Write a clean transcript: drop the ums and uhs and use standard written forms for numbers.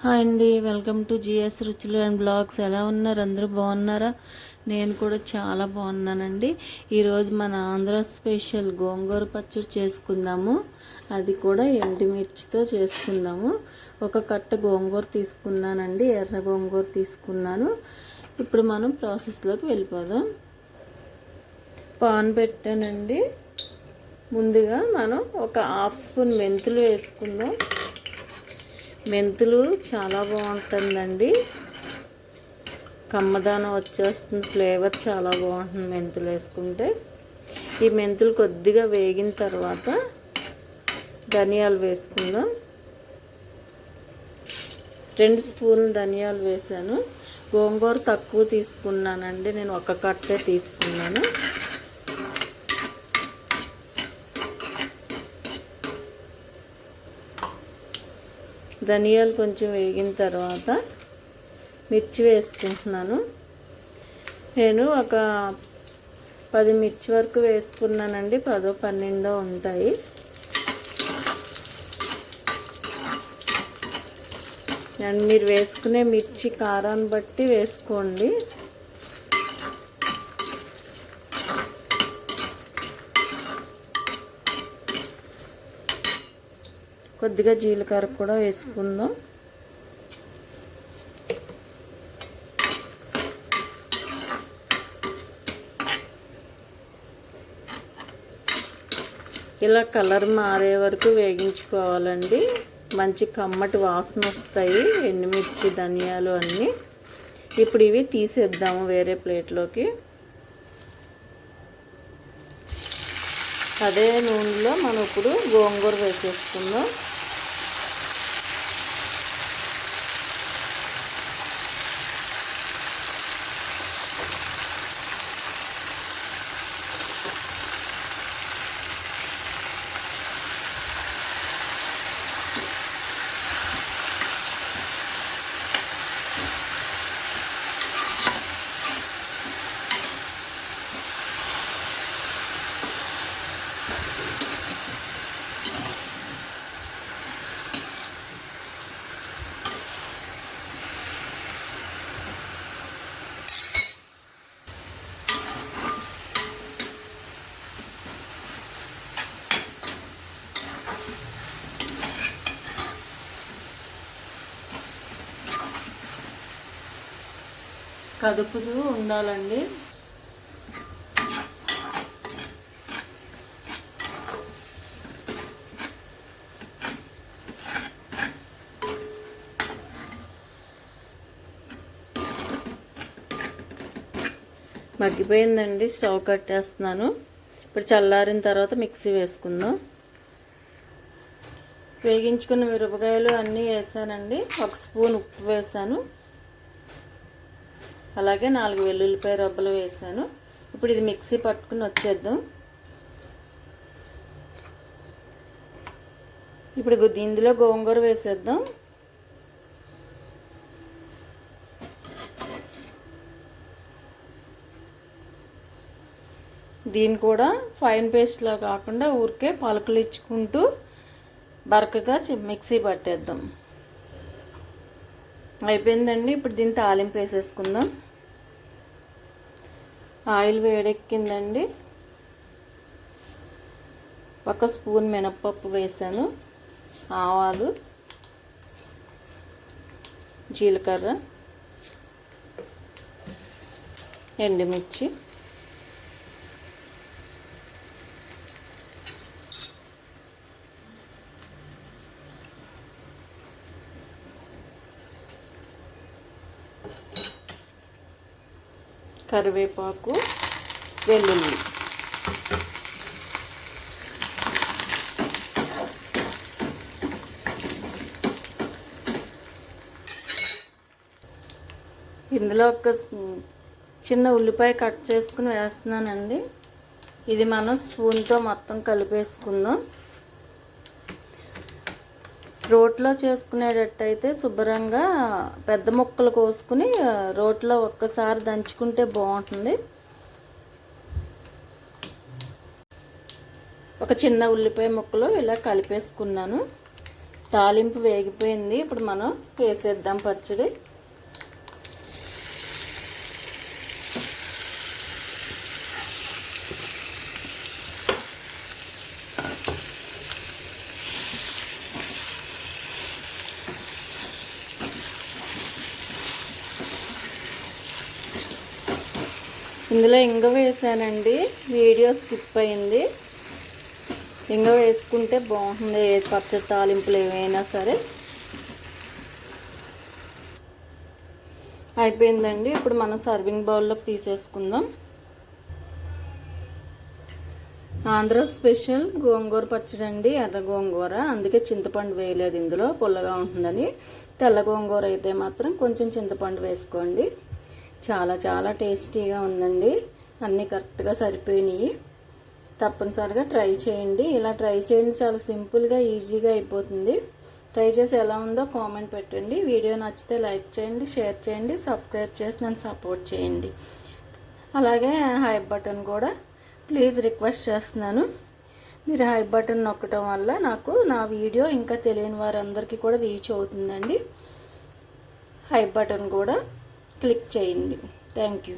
Hi అండి, welcome to GS రుచులు and blogs. ఎలా ఉన్నారు? అందరూ బాగున్నారా? నేను కూడా చాలా బాగున్నానండి. ఈరోజు మన ఆంధ్ర స్పెషల్ గోంగూర పచ్చడి చేసుకుందాము. అది కూడా ఎండుమిర్చితో చేసుకుందాము. ఒక కట్ట గోంగూర తీసుకున్నానండి, ఎర్ర గోంగూర తీసుకున్నాను. ఇప్పుడు మనం ప్రాసెస్లోకి వెళ్ళిపోదాం. పాన్ పెట్టానండి. ముందుగా మనం ఒక హాఫ్ స్పూన్ మెంతులు వేసుకుందాం. మెంతులు చాలా బాగుంటుందండి, కమ్మదానం వచ్చేస్తుంది, ఫ్లేవర్ చాలా బాగుంటుంది మెంతులు వేసుకుంటే. ఈ మెంతులు కొద్దిగా వేగిన తర్వాత ధనియాలు వేసుకుందాం. 2 స్పూన్లు ధనియాలు వేసాను. గోంగూర తక్కువ తీసుకున్నానండి, నేను ఒక కట్టే తీసుకున్నాను. ధనియాలు కొంచెం వేగిన తర్వాత మిర్చి వేసుకుంటున్నాను. నేను ఒక 10 మిర్చి వరకు వేసుకున్నానండి, 10-12 ఉంటాయి. అండ్ మీరు వేసుకునే మిర్చి కారాన్ని బట్టి వేసుకోండి. కొద్దిగా జీలకర్ర కూడా వేసుకుందాం. ఇలా కలర్ మారే వరకు వేగించుకోవాలండి. మంచి కమ్మటి వాసన వస్తాయి ఎండుమిర్చి, ధనియాలు అన్నీ. ఇప్పుడు ఇవి తీసేద్దాము వేరే ప్లేట్లోకి. అదే నూనెలో మనం ఇప్పుడు గోంగూర వేసేసుకుందాం. కదుపుతూ ఉండాలండి. మగ్గిపోయిందండి, స్టవ్ కట్టేస్తున్నాను. ఇప్పుడు చల్లారిన తర్వాత మిక్సీ వేసుకుందాం. వేగించుకున్న మిరపకాయలు అన్నీ వేసానండి. 1 స్పూన్ ఉప్పు వేసాను, అలాగే 4 వెల్లుల్లిపాయ రబ్బలు వేసాను. ఇప్పుడు ఇది మిక్సీ పట్టుకుని వచ్చేద్దాం. ఇప్పుడు ఇందులో గోంగూర వేసేద్దాం. దీన్ని కూడా ఫైన్ పేస్ట్లా కాకుండా ఊరికే పలుకులు ఇచ్చుకుంటూ బరకగా మిక్సీ పట్టేద్దాం. అయిపోయిందండి. ఇప్పుడు దీన్ని తాలింపు వేసేసుకుందాం. ఆయిల్ వేడెక్కిందండి. 1 స్పూన్ మినప్పప్పు వేసాను, ఆవాలు, జీలకర్ర, ఎండుమిర్చి, కరివేపాకు, వెల్లుల్లి. ఇందులో ఒక చిన్న ఉల్లిపాయ కట్ చేసుకుని వేస్తున్నానండి. ఇది మనం స్పూన్తో మొత్తం కలిపేసుకుందాం. రోట్లో చేసుకునేటట్టయితే శుభ్రంగా పెద్ద ముక్కలు కోసుకుని రోట్లో ఒక్కసారి దంచుకుంటే బాగుంటుంది. ఒక చిన్న ఉల్లిపాయ ముక్కలు ఇలా కలిపేసుకున్నాను. తాలింపు వేగిపోయింది. ఇప్పుడు మనం వేసేద్దాం పచ్చడి. ఇందులో ఇంగ వేసానండి, వీడియో స్కిప్ అయింది. ఇంగ వేసుకుంటే బాగుంటుంది పచ్చడి తాలింపులు ఏవైనా సరే. అయిపోయిందండి. ఇప్పుడు మనం సర్వింగ్ బౌల్లోకి తీసేసుకుందాం. ఆంధ్ర స్పెషల్ గోంగూర పచ్చడి అండి, ఎర్ర గోంగూర. అందుకే చింతపండు వేయలేదు ఇందులో, పుల్లగా ఉంటుందని. తెల్ల గోంగూర అయితే మాత్రం కొంచెం చింతపండు వేసుకోండి. చాలా చాలా టేస్టీగా ఉందండి. అన్నీ కరెక్ట్గా సరిపోయినాయి. తప్పనిసరిగా ట్రై చేయండి. ఇలా ట్రై చేయండి, చాలా సింపుల్గా ఈజీగా అయిపోతుంది. ట్రై చేసి ఎలా ఉందో కామెంట్ పెట్టండి. వీడియో నచ్చితే లైక్ చేయండి, షేర్ చేయండి, సబ్స్క్రైబ్ చేసి నన్ను సపోర్ట్ చేయండి. అలాగే హై బటన్ కూడా ప్లీజ్ రిక్వెస్ట్ చేస్తున్నాను. మీరు హై బటన్ నొక్కడం వల్ల నాకు నా వీడియో ఇంకా తెలియని వారందరికీ కూడా రీచ్ అవుతుందండి. హై బటన్ కూడా క్లిక్ చేయండి. Thank you.